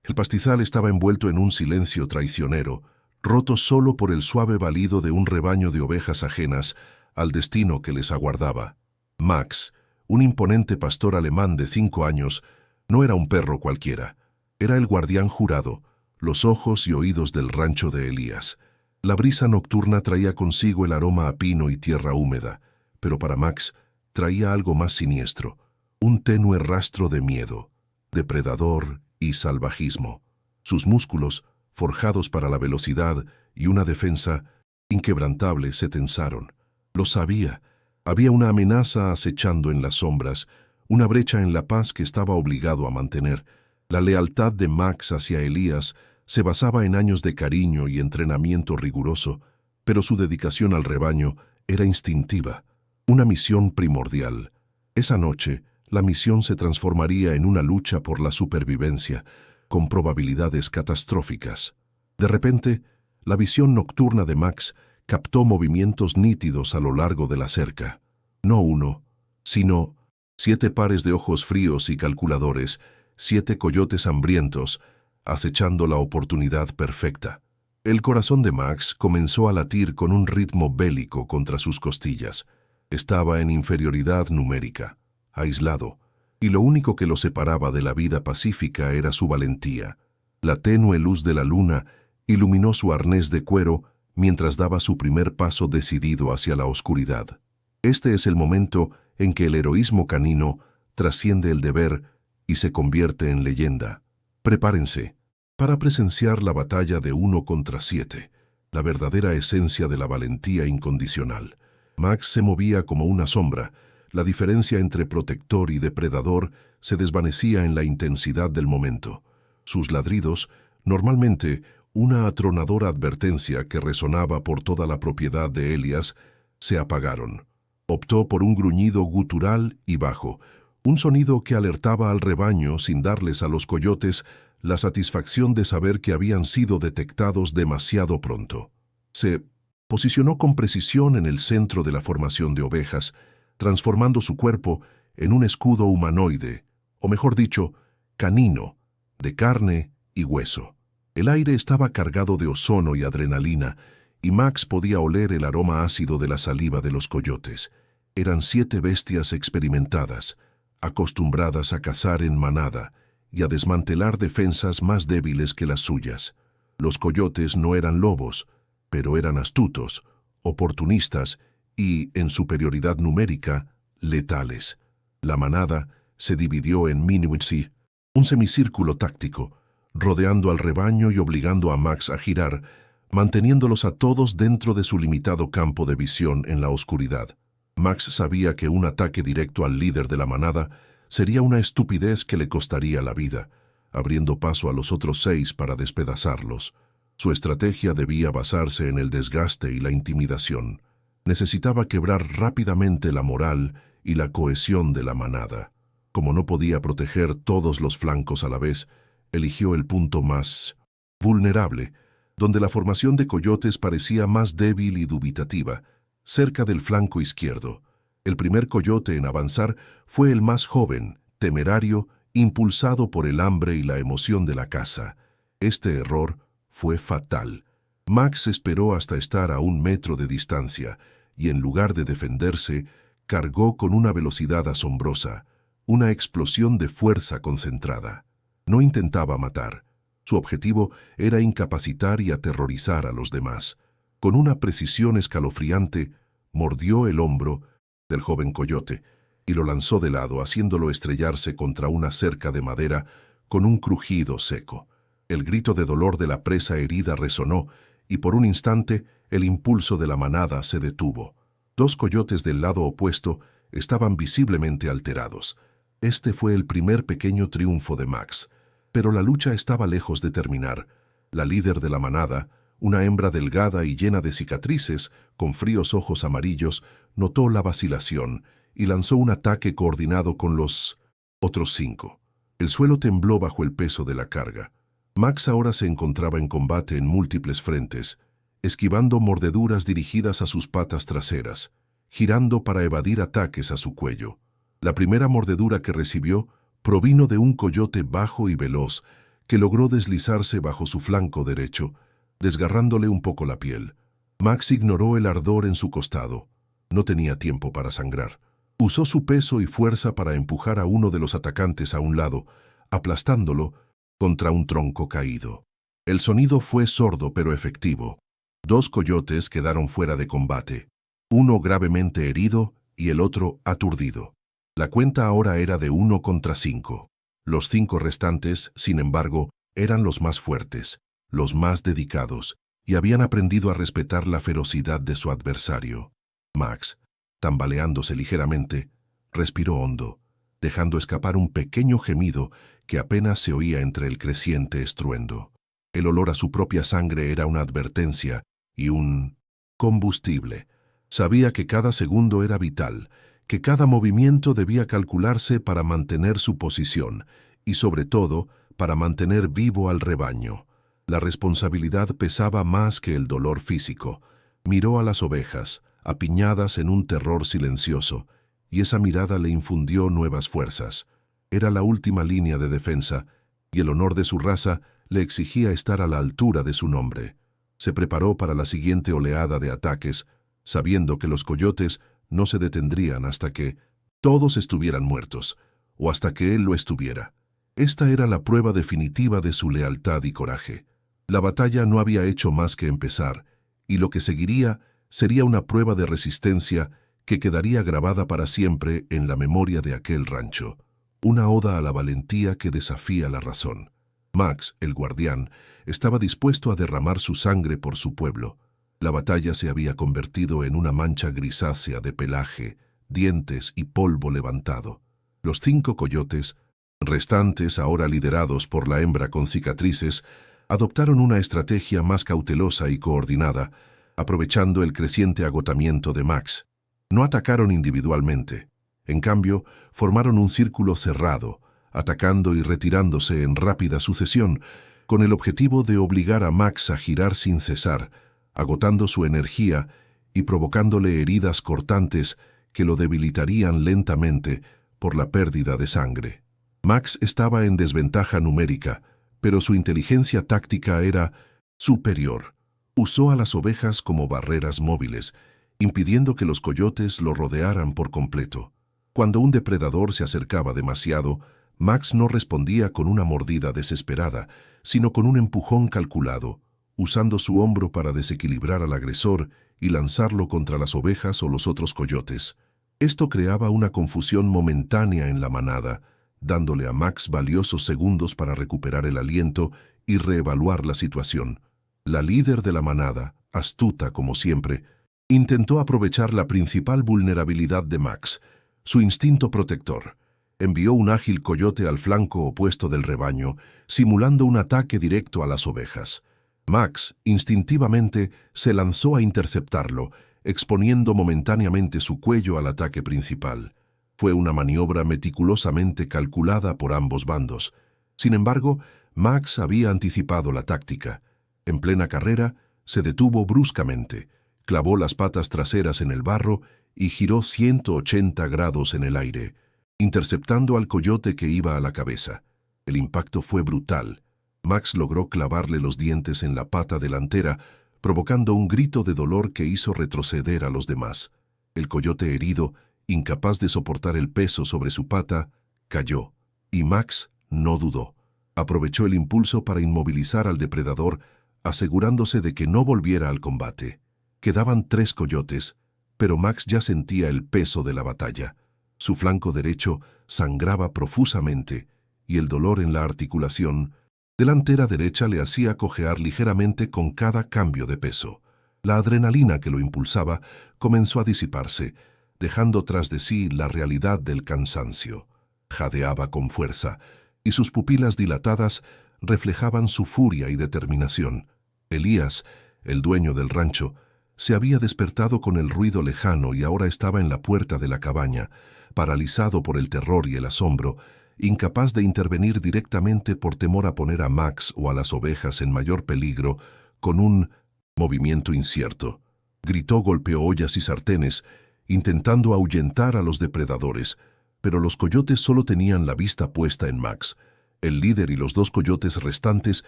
El pastizal estaba envuelto en un silencio traicionero, roto solo por el suave balido de un rebaño de ovejas ajenas al destino que les aguardaba. Max, un imponente pastor alemán de 5 años, no era un perro cualquiera. Era el guardián jurado, los ojos y oídos del rancho de Elías. La brisa nocturna traía consigo el aroma a pino y tierra húmeda, pero para Max traía algo más siniestro, un tenue rastro de miedo, depredador y salvajismo. Sus músculos, forjados para la velocidad y una defensa inquebrantable, se tensaron. Lo sabía. Había una amenaza acechando en las sombras, una brecha en la paz que estaba obligado a mantener. La lealtad de Max hacia Elías se basaba en años de cariño y entrenamiento riguroso, pero su dedicación al rebaño era instintiva, una misión primordial. Esa noche, la misión se transformaría en una lucha por la supervivencia, con probabilidades catastróficas. De repente, la visión nocturna de Max captó movimientos nítidos a lo largo de la cerca. No uno, sino 7 pares de ojos fríos y calculadores, 7 coyotes hambrientos, acechando la oportunidad perfecta. El corazón de Max comenzó a latir con un ritmo bélico contra sus costillas. Estaba en inferioridad numérica, aislado, y lo único que lo separaba de la vida pacífica era su valentía. La tenue luz de la luna iluminó su arnés de cuero mientras daba su primer paso decidido hacia la oscuridad. Este es el momento en que el heroísmo canino trasciende el deber y se convierte en leyenda. Prepárense para presenciar la batalla de 1 contra 7, la verdadera esencia de la valentía incondicional. Max se movía como una sombra. La diferencia entre protector y depredador se desvanecía en la intensidad del momento. Sus ladridos, normalmente una atronadora advertencia que resonaba por toda la propiedad de Elías, se apagaron. Optó por un gruñido gutural y bajo, un sonido que alertaba al rebaño sin darles a los coyotes la satisfacción de saber que habían sido detectados demasiado pronto. Se posicionó con precisión en el centro de la formación de ovejas, transformando su cuerpo en un escudo humanoide, o mejor dicho, canino, de carne y hueso. El aire estaba cargado de ozono y adrenalina, y Max podía oler el aroma ácido de la saliva de los coyotes. Eran 7 bestias experimentadas, acostumbradas a cazar en manada y a desmantelar defensas más débiles que las suyas. Los coyotes no eran lobos, pero eran astutos, oportunistas y, en superioridad numérica, letales. La manada se dividió en minuetsi, un semicírculo táctico, rodeando al rebaño y obligando a Max a girar, manteniéndolos a todos dentro de su limitado campo de visión en la oscuridad. Max sabía que un ataque directo al líder de la manada sería una estupidez que le costaría la vida, abriendo paso a los otros 6 para despedazarlos. Su estrategia debía basarse en el desgaste y la intimidación. Necesitaba quebrar rápidamente la moral y la cohesión de la manada. Como no podía proteger todos los flancos a la vez, eligió el punto más vulnerable, donde la formación de coyotes parecía más débil y dubitativa, cerca del flanco izquierdo. El primer coyote en avanzar fue el más joven, temerario, impulsado por el hambre y la emoción de la caza. Este error fue fatal. Max esperó hasta estar a 1 metro de distancia y, en lugar de defenderse, cargó con una velocidad asombrosa, una explosión de fuerza concentrada. No intentaba matar. Su objetivo era incapacitar y aterrorizar a los demás. Con una precisión escalofriante, mordió el hombro del joven coyote y lo lanzó de lado, haciéndolo estrellarse contra una cerca de madera con un crujido seco. El grito de dolor de la presa herida resonó y por un instante el impulso de la manada se detuvo. 2 coyotes del lado opuesto estaban visiblemente alterados. Este fue el primer pequeño triunfo de Max, pero la lucha estaba lejos de terminar. La líder de la manada, una hembra delgada y llena de cicatrices, con fríos ojos amarillos, notó la vacilación y lanzó un ataque coordinado con los otros 5. El suelo tembló bajo el peso de la carga. Max ahora se encontraba en combate en múltiples frentes, esquivando mordeduras dirigidas a sus patas traseras, girando para evadir ataques a su cuello. La primera mordedura que recibió provino de un coyote bajo y veloz que logró deslizarse bajo su flanco derecho, desgarrándole un poco la piel. Max ignoró el ardor en su costado. No tenía tiempo para sangrar. Usó su peso y fuerza para empujar a uno de los atacantes a un lado, aplastándolo contra un tronco caído. El sonido fue sordo pero efectivo. 2 coyotes quedaron fuera de combate, uno gravemente herido y el otro aturdido. La cuenta ahora era de 1 contra 5. Los 5 restantes, sin embargo, eran los más fuertes, los más dedicados, y habían aprendido a respetar la ferocidad de su adversario. Max, tambaleándose ligeramente, respiró hondo, dejando escapar un pequeño gemido que apenas se oía entre el creciente estruendo. El olor a su propia sangre era una advertencia y un combustible. Sabía que cada segundo era vital, que cada movimiento debía calcularse para mantener su posición y, sobre todo, para mantener vivo al rebaño. La responsabilidad pesaba más que el dolor físico. Miró a las ovejas, apiñadas en un terror silencioso, y esa mirada le infundió nuevas fuerzas. Era la última línea de defensa, y el honor de su raza le exigía estar a la altura de su nombre. Se preparó para la siguiente oleada de ataques, sabiendo que los coyotes no se detendrían hasta que todos estuvieran muertos, o hasta que él lo estuviera. Esta era la prueba definitiva de su lealtad y coraje. La batalla no había hecho más que empezar, y lo que seguiría sería una prueba de resistencia que quedaría grabada para siempre en la memoria de aquel rancho. Una oda a la valentía que desafía la razón. Max, el guardián, estaba dispuesto a derramar su sangre por su pueblo. La batalla se había convertido en una mancha grisácea de pelaje, dientes y polvo levantado. Los 5 coyotes, restantes ahora liderados por la hembra con cicatrices, adoptaron una estrategia más cautelosa y coordinada, aprovechando el creciente agotamiento de Max. No atacaron individualmente. En cambio, formaron un círculo cerrado, atacando y retirándose en rápida sucesión, con el objetivo de obligar a Max a girar sin cesar, agotando su energía y provocándole heridas cortantes que lo debilitarían lentamente por la pérdida de sangre. Max estaba en desventaja numérica, pero su inteligencia táctica era superior. Usó a las ovejas como barreras móviles, impidiendo que los coyotes lo rodearan por completo. Cuando un depredador se acercaba demasiado, Max no respondía con una mordida desesperada, sino con un empujón calculado, usando su hombro para desequilibrar al agresor y lanzarlo contra las ovejas o los otros coyotes. Esto creaba una confusión momentánea en la manada, dándole a Max valiosos segundos para recuperar el aliento y reevaluar la situación. La líder de la manada, astuta como siempre, intentó aprovechar la principal vulnerabilidad de Max, su instinto protector. Envió un ágil coyote al flanco opuesto del rebaño, simulando un ataque directo a las ovejas. Max, instintivamente, se lanzó a interceptarlo, exponiendo momentáneamente su cuello al ataque principal. Fue una maniobra meticulosamente calculada por ambos bandos. Sin embargo, Max había anticipado la táctica. En plena carrera, se detuvo bruscamente, clavó las patas traseras en el barro y giró 180 grados en el aire, interceptando al coyote que iba a la cabeza. El impacto fue brutal. Max logró clavarle los dientes en la pata delantera, provocando un grito de dolor que hizo retroceder a los demás. El coyote herido, incapaz de soportar el peso sobre su pata, cayó, y Max no dudó. Aprovechó el impulso para inmovilizar al depredador, asegurándose de que no volviera al combate. Quedaban 3 coyotes, pero Max ya sentía el peso de la batalla. Su flanco derecho sangraba profusamente, y el dolor en la articulación delantera derecha le hacía cojear ligeramente con cada cambio de peso. La adrenalina que lo impulsaba comenzó a disiparse, dejando tras de sí la realidad del cansancio. Jadeaba con fuerza, y sus pupilas dilatadas reflejaban su furia y determinación. Elías, el dueño del rancho, se había despertado con el ruido lejano y ahora estaba en la puerta de la cabaña, paralizado por el terror y el asombro, incapaz de intervenir directamente por temor a poner a Max o a las ovejas en mayor peligro con un movimiento incierto. Gritó, golpeó ollas y sartenes, intentando ahuyentar a los depredadores, pero los coyotes solo tenían la vista puesta en Max. El líder y los 2 coyotes restantes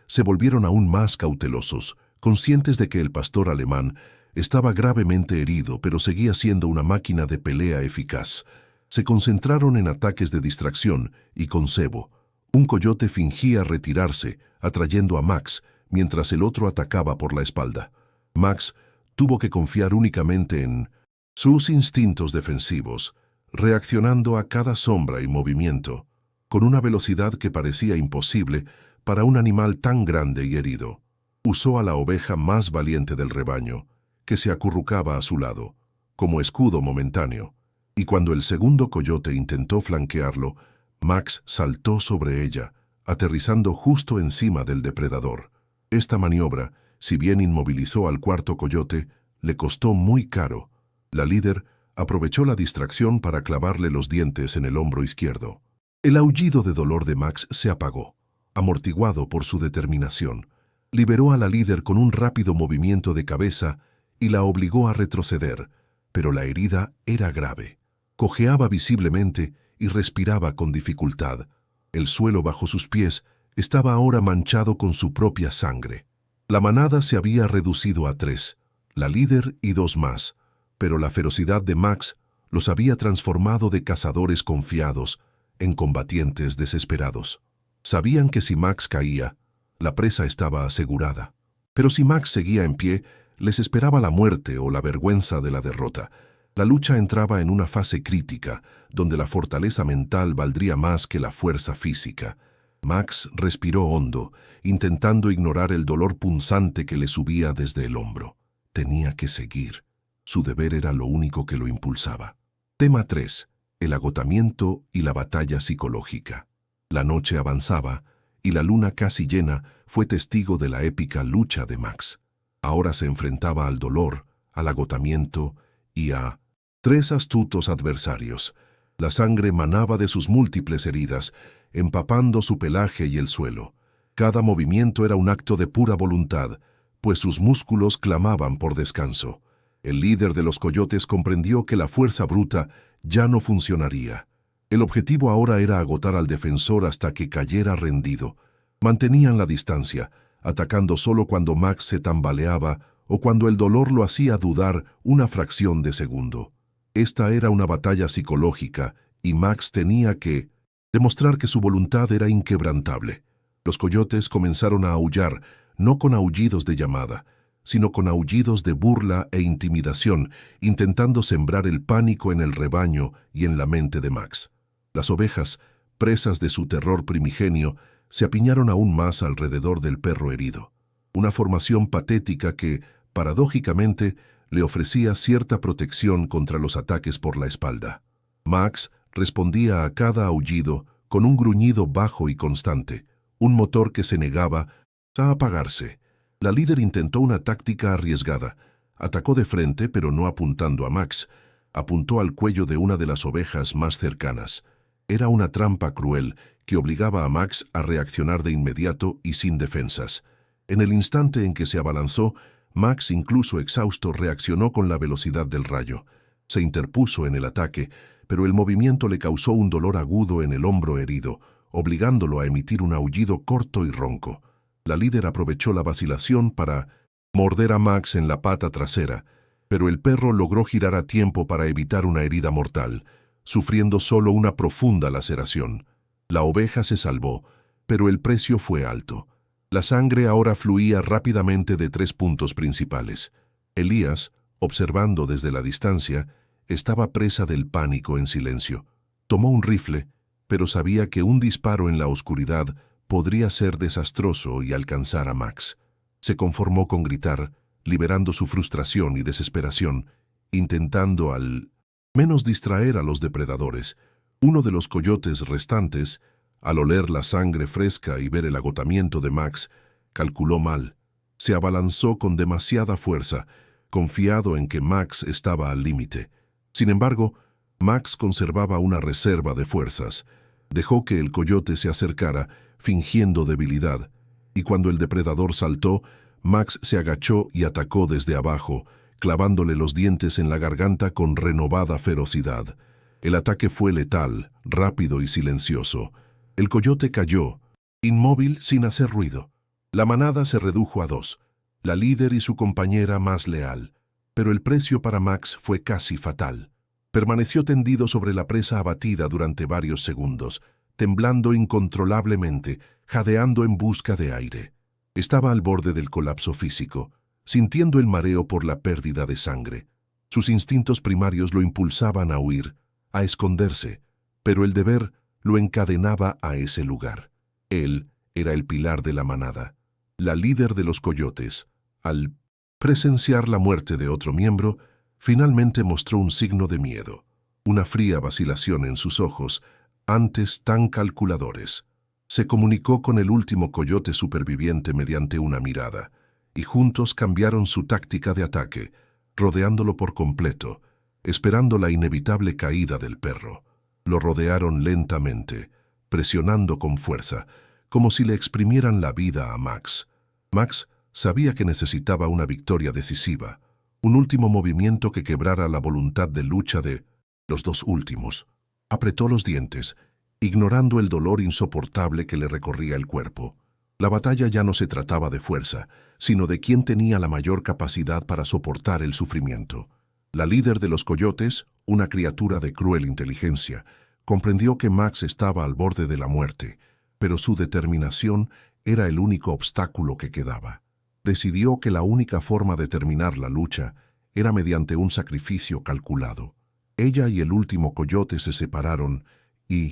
se volvieron aún más cautelosos, conscientes de que el pastor alemán estaba gravemente herido, pero seguía siendo una máquina de pelea eficaz. Se concentraron en ataques de distracción y con cebo. Un coyote fingía retirarse, atrayendo a Max, mientras el otro atacaba por la espalda. Max tuvo que confiar únicamente en sus instintos defensivos, reaccionando a cada sombra y movimiento, con una velocidad que parecía imposible para un animal tan grande y herido. Usó a la oveja más valiente del rebaño, que se acurrucaba a su lado, como escudo momentáneo, y cuando el segundo coyote intentó flanquearlo, Max saltó sobre ella, aterrizando justo encima del depredador. Esta maniobra, si bien inmovilizó al cuarto coyote, le costó muy caro. La líder aprovechó la distracción para clavarle los dientes en el hombro izquierdo. El aullido de dolor de Max se apagó, amortiguado por su determinación. Liberó a la líder con un rápido movimiento de cabeza y la obligó a retroceder, pero la herida era grave. Cojeaba visiblemente y respiraba con dificultad. El suelo bajo sus pies estaba ahora manchado con su propia sangre. La manada se había reducido a 3, la líder y 2 más, pero la ferocidad de Max los había transformado de cazadores confiados en combatientes desesperados. Sabían que si Max caía, la presa estaba asegurada. Pero si Max seguía en pie, les esperaba la muerte o la vergüenza de la derrota. La lucha entraba en una fase crítica, donde la fortaleza mental valdría más que la fuerza física. Max respiró hondo, intentando ignorar el dolor punzante que le subía desde el hombro. Tenía que seguir. Su deber era lo único que lo impulsaba. Tema 3. El agotamiento y la batalla psicológica. La noche avanzaba, y la luna casi llena fue testigo de la épica lucha de Max. Ahora se enfrentaba al dolor, al agotamiento y a 3 astutos adversarios. La sangre manaba de sus múltiples heridas, empapando su pelaje y el suelo. Cada movimiento era un acto de pura voluntad, pues sus músculos clamaban por descanso. El líder de los coyotes comprendió que la fuerza bruta ya no funcionaría. El objetivo ahora era agotar al defensor hasta que cayera rendido. Mantenían la distancia, atacando solo cuando Max se tambaleaba o cuando el dolor lo hacía dudar una fracción de segundo. Esta era una batalla psicológica y Max tenía que demostrar que su voluntad era inquebrantable. Los coyotes comenzaron a aullar, no con aullidos de llamada, sino con aullidos de burla e intimidación, intentando sembrar el pánico en el rebaño y en la mente de Max. Las ovejas, presas de su terror primigenio, se apiñaron aún más alrededor del perro herido. Una formación patética que, paradójicamente, le ofrecía cierta protección contra los ataques por la espalda. Max respondía a cada aullido con un gruñido bajo y constante, un motor que se negaba a apagarse. La líder intentó una táctica arriesgada. Atacó de frente, pero no apuntando a Max. Apuntó al cuello de una de las ovejas más cercanas. Era una trampa cruel que obligaba a Max a reaccionar de inmediato y sin defensas. En el instante en que se abalanzó, Max, incluso exhausto, reaccionó con la velocidad del rayo. Se interpuso en el ataque, pero el movimiento le causó un dolor agudo en el hombro herido, obligándolo a emitir un aullido corto y ronco. La líder aprovechó la vacilación para morder a Max en la pata trasera, pero el perro logró girar a tiempo para evitar una herida mortal, sufriendo solo una profunda laceración. La oveja se salvó, pero el precio fue alto. La sangre ahora fluía rápidamente de 3 puntos principales. Elías, observando desde la distancia, estaba presa del pánico en silencio. Tomó un rifle, pero sabía que un disparo en la oscuridad podría ser desastroso y alcanzar a Max. Se conformó con gritar, liberando su frustración y desesperación, intentando al menos distraer a los depredadores. Uno de los coyotes restantes, al oler la sangre fresca y ver el agotamiento de Max, calculó mal. Se abalanzó con demasiada fuerza, confiado en que Max estaba al límite. Sin embargo, Max conservaba una reserva de fuerzas. Dejó que el coyote se acercara, fingiendo debilidad, y cuando el depredador saltó, Max se agachó y atacó desde abajo, clavándole los dientes en la garganta con renovada ferocidad. El ataque fue letal, rápido y silencioso. El coyote cayó, inmóvil sin hacer ruido. La manada se redujo a dos, la líder y su compañera más leal, pero el precio para Max fue casi fatal. Permaneció tendido sobre la presa abatida durante varios segundos, temblando incontrolablemente, jadeando en busca de aire. Estaba al borde del colapso físico, sintiendo el mareo por la pérdida de sangre. Sus instintos primarios lo impulsaban a huir, a esconderse, pero el deber lo encadenaba a ese lugar. Él era el pilar de la manada, la líder de los coyotes. Al presenciar la muerte de otro miembro, finalmente mostró un signo de miedo, una fría vacilación en sus ojos, antes tan calculadores. Se comunicó con el último coyote superviviente mediante una mirada, y juntos cambiaron su táctica de ataque, rodeándolo por completo, esperando la inevitable caída del perro. Lo rodearon lentamente, presionando con fuerza, como si le exprimieran la vida a Max. Max sabía que necesitaba una victoria decisiva, un último movimiento que quebrara la voluntad de lucha de los dos últimos. Apretó los dientes, ignorando el dolor insoportable que le recorría el cuerpo. La batalla ya no se trataba de fuerza, sino de quién tenía la mayor capacidad para soportar el sufrimiento. La líder de los coyotes, una criatura de cruel inteligencia, comprendió que Max estaba al borde de la muerte, pero su determinación era el único obstáculo que quedaba. Decidió que la única forma de terminar la lucha era mediante un sacrificio calculado. Ella y el último coyote se separaron y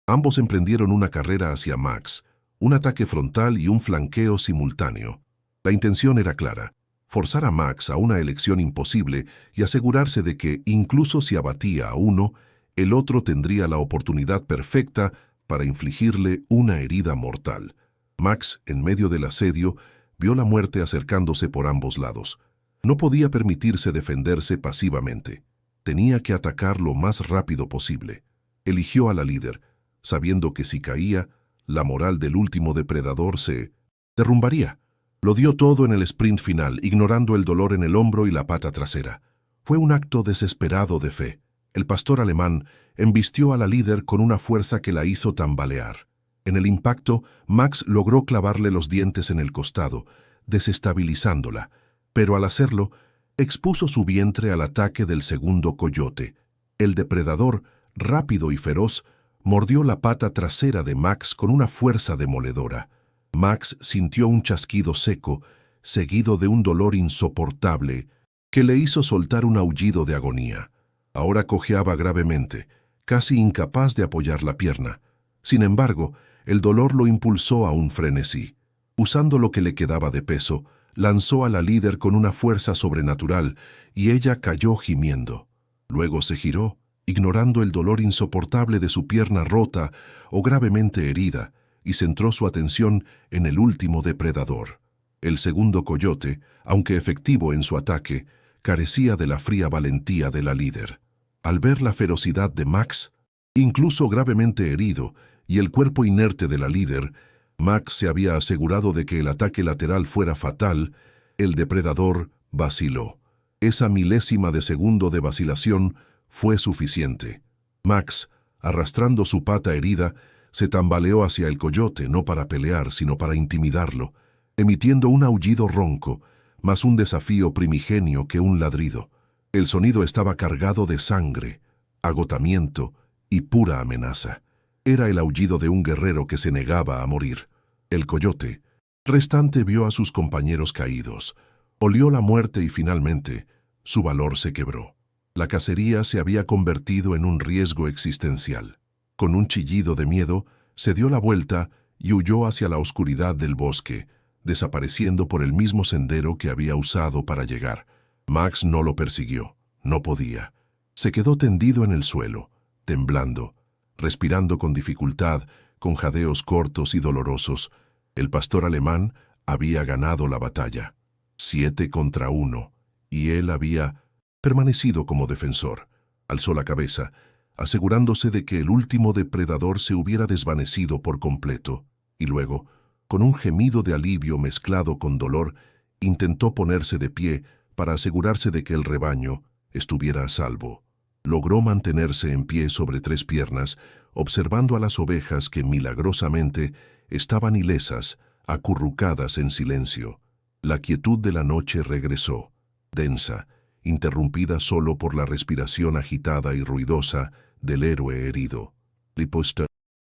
ambos emprendieron una carrera hacia Max, un ataque frontal y un flanqueo simultáneo. La intención era clara: forzar a Max a una elección imposible y asegurarse de que, incluso si abatía a uno, el otro tendría la oportunidad perfecta para infligirle una herida mortal. Max, en medio del asedio, vio la muerte acercándose por ambos lados. No podía permitirse defenderse pasivamente. Tenía que atacar lo más rápido posible. Eligió a la líder, sabiendo que si caía, la moral del último depredador se derrumbaría. Lo dio todo en el sprint final, ignorando el dolor en el hombro y la pata trasera. Fue un acto desesperado de fe. El pastor alemán embistió a la líder con una fuerza que la hizo tambalear. En el impacto, Max logró clavarle los dientes en el costado, desestabilizándola, pero al hacerlo, expuso su vientre al ataque del segundo coyote. El depredador, rápido y feroz, mordió la pata trasera de Max con una fuerza demoledora. Max sintió un chasquido seco, seguido de un dolor insoportable, que le hizo soltar un aullido de agonía. Ahora cojeaba gravemente, casi incapaz de apoyar la pierna. Sin embargo, el dolor lo impulsó a un frenesí. Usando lo que le quedaba de peso, lanzó a la líder con una fuerza sobrenatural y ella cayó gimiendo. Luego se giró, ignorando el dolor insoportable de su pierna rota o gravemente herida, y centró su atención en el último depredador. El segundo coyote, aunque efectivo en su ataque, carecía de la fría valentía de la líder. Al ver la ferocidad de Max, incluso gravemente herido, y el cuerpo inerte de la líder, Max se había asegurado de que el ataque lateral fuera fatal. El depredador vaciló. Esa milésima de segundo de vacilación fue suficiente. Max, arrastrando su pata herida, se tambaleó hacia el coyote, no para pelear, sino para intimidarlo, emitiendo un aullido ronco, más un desafío primigenio que un ladrido. El sonido estaba cargado de sangre, agotamiento y pura amenaza. Era el aullido de un guerrero que se negaba a morir. El coyote restante vio a sus compañeros caídos, olió la muerte y finalmente su valor se quebró. La cacería se había convertido en un riesgo existencial. Con un chillido de miedo, se dio la vuelta y huyó hacia la oscuridad del bosque, desapareciendo por el mismo sendero que había usado para llegar. Max no lo persiguió, no podía. Se quedó tendido en el suelo, temblando, respirando con dificultad, con jadeos cortos y dolorosos. El pastor alemán había ganado la batalla, 7 contra 1, y él había permanecido como defensor. Alzó la cabeza, asegurándose de que el último depredador se hubiera desvanecido por completo, y luego, con un gemido de alivio mezclado con dolor, intentó ponerse de pie para asegurarse de que el rebaño estuviera a salvo. Logró mantenerse en pie sobre 3 piernas, observando a las ovejas que milagrosamente estaban ilesas, acurrucadas en silencio. La quietud de la noche regresó, densa, interrumpida solo por la respiración agitada y ruidosa del héroe herido.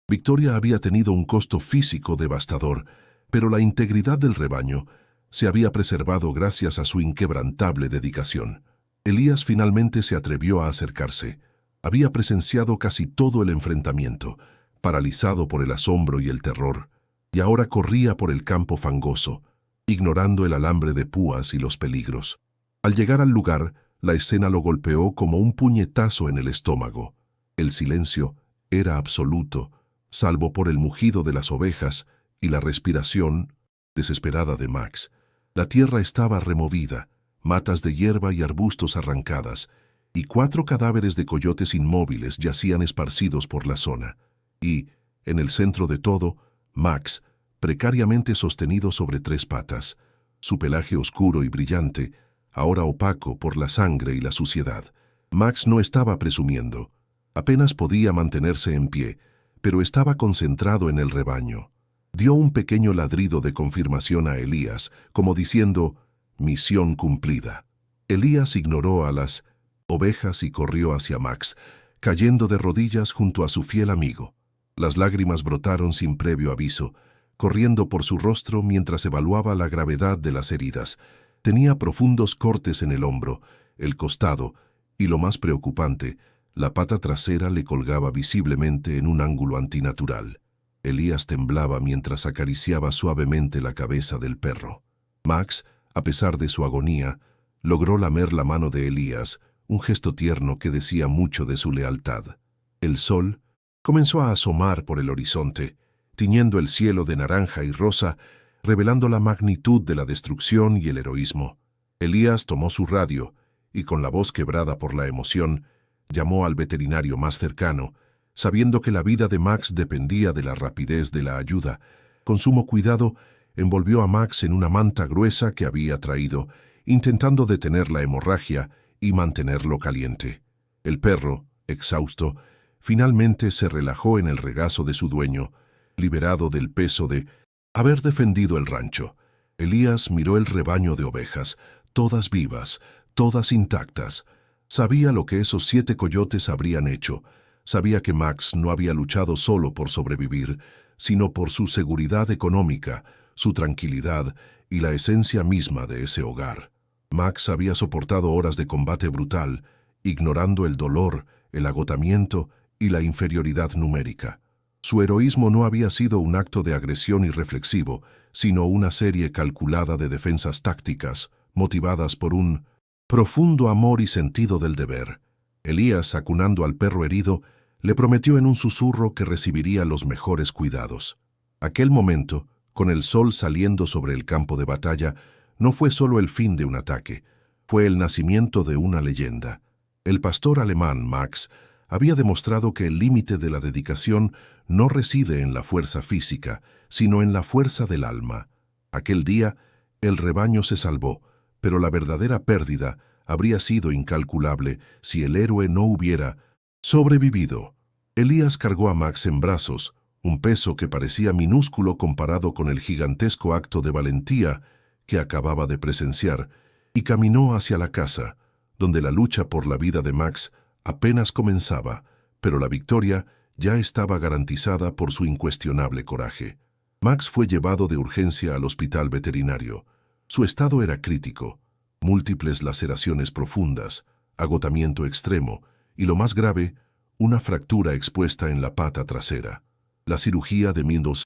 Victoria había tenido un costo físico devastador, pero la integridad del rebaño se había preservado gracias a su inquebrantable dedicación. Elías finalmente se atrevió a acercarse. Había presenciado casi todo el enfrentamiento, paralizado por el asombro y el terror, y ahora corría por el campo fangoso, ignorando el alambre de púas y los peligros. Al llegar al lugar, la escena lo golpeó como un puñetazo en el estómago. El silencio era absoluto, salvo por el mugido de las ovejas y la respiración desesperada de Max. La tierra estaba removida, matas de hierba y arbustos arrancadas, y 4 cadáveres de coyotes inmóviles yacían esparcidos por la zona. Y, en el centro de todo, Max, precariamente sostenido sobre 3 patas, su pelaje oscuro y brillante, ahora opaco por la sangre y la suciedad. Max no estaba presumiendo. Apenas podía mantenerse en pie, pero estaba concentrado en el rebaño. Dio un pequeño ladrido de confirmación a Elías, como diciendo, «Misión cumplida». Elías ignoró a las ovejas y corrió hacia Max, cayendo de rodillas junto a su fiel amigo. Las lágrimas brotaron sin previo aviso, corriendo por su rostro mientras evaluaba la gravedad de las heridas. Tenía profundos cortes en el hombro, el costado, y lo más preocupante, la pata trasera le colgaba visiblemente en un ángulo antinatural. Elías temblaba mientras acariciaba suavemente la cabeza del perro. Max, a pesar de su agonía, logró lamer la mano de Elías, un gesto tierno que decía mucho de su lealtad. El sol comenzó a asomar por el horizonte, tiñendo el cielo de naranja y rosa, revelando la magnitud de la destrucción y el heroísmo. Elías tomó su radio y, con la voz quebrada por la emoción, llamó al veterinario más cercano, sabiendo que la vida de Max dependía de la rapidez de la ayuda. Con sumo cuidado, envolvió a Max en una manta gruesa que había traído, intentando detener la hemorragia y mantenerlo caliente. El perro, exhausto, finalmente se relajó en el regazo de su dueño, liberado del peso de haber defendido el rancho. Elías miró el rebaño de ovejas, todas vivas, todas intactas. Sabía lo que esos 7 coyotes habrían hecho. Sabía que Max no había luchado solo por sobrevivir, sino por su seguridad económica, su tranquilidad y la esencia misma de ese hogar. Max había soportado horas de combate brutal, ignorando el dolor, el agotamiento y la inferioridad numérica. Su heroísmo no había sido un acto de agresión irreflexivo, sino una serie calculada de defensas tácticas, motivadas por un profundo amor y sentido del deber. Elías, acunando al perro herido, le prometió en un susurro que recibiría los mejores cuidados. Aquel momento, con el sol saliendo sobre el campo de batalla, no fue solo el fin de un ataque, fue el nacimiento de una leyenda. El pastor alemán Max había demostrado que el límite de la dedicación no reside en la fuerza física, sino en la fuerza del alma. Aquel día, el rebaño se salvó, pero la verdadera pérdida habría sido incalculable si el héroe no hubiera sobrevivido. Elías cargó a Max en brazos, un peso que parecía minúsculo comparado con el gigantesco acto de valentía que acababa de presenciar, y caminó hacia la casa, donde la lucha por la vida de Max apenas comenzaba, pero la victoria ya estaba garantizada por su incuestionable coraje. Max fue llevado de urgencia al hospital veterinario. Su estado era crítico, múltiples laceraciones profundas, agotamiento extremo y, lo más grave, una fractura expuesta en la pata trasera. La cirugía de Windows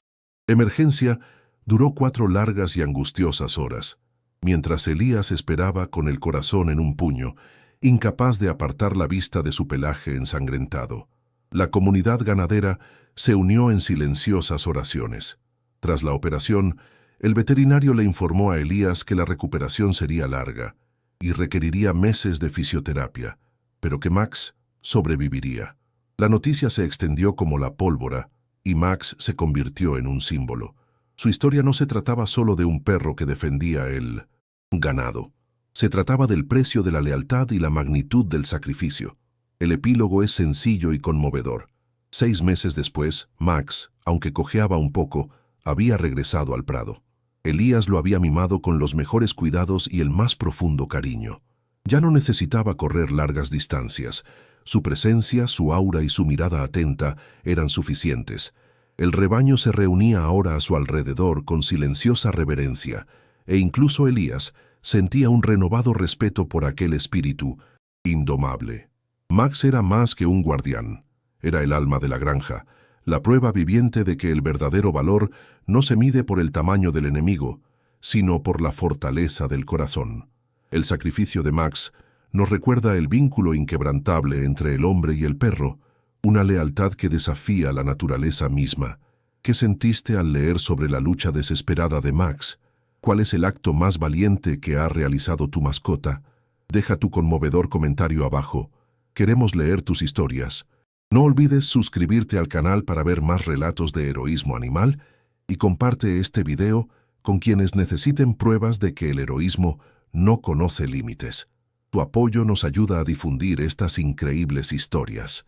emergencia duró 4 largas y angustiosas horas, mientras Elías esperaba con el corazón en un puño, incapaz de apartar la vista de su pelaje ensangrentado. La comunidad ganadera se unió en silenciosas oraciones. Tras la operación, el veterinario le informó a Elías que la recuperación sería larga y requeriría meses de fisioterapia, pero que Max sobreviviría. La noticia se extendió como la pólvora y Max se convirtió en un símbolo. Su historia no se trataba solo de un perro que defendía el ganado. Se trataba del precio de la lealtad y la magnitud del sacrificio. El epílogo es sencillo y conmovedor. 6 meses después, Max, aunque cojeaba un poco, había regresado al prado. Elías lo había mimado con los mejores cuidados y el más profundo cariño. Ya no necesitaba correr largas distancias. Su presencia, su aura y su mirada atenta eran suficientes. El rebaño se reunía ahora a su alrededor con silenciosa reverencia, e incluso Elías sentía un renovado respeto por aquel espíritu indomable. Max era más que un guardián. Era el alma de la granja, la prueba viviente de que el verdadero valor no se mide por el tamaño del enemigo, sino por la fortaleza del corazón. El sacrificio de Max nos recuerda el vínculo inquebrantable entre el hombre y el perro, una lealtad que desafía la naturaleza misma. ¿Qué sentiste al leer sobre la lucha desesperada de Max? ¿Cuál es el acto más valiente que ha realizado tu mascota? Deja tu conmovedor comentario abajo. Queremos leer tus historias. No olvides suscribirte al canal para ver más relatos de heroísmo animal y comparte este video con quienes necesiten pruebas de que el heroísmo no conoce límites. Tu apoyo nos ayuda a difundir estas increíbles historias.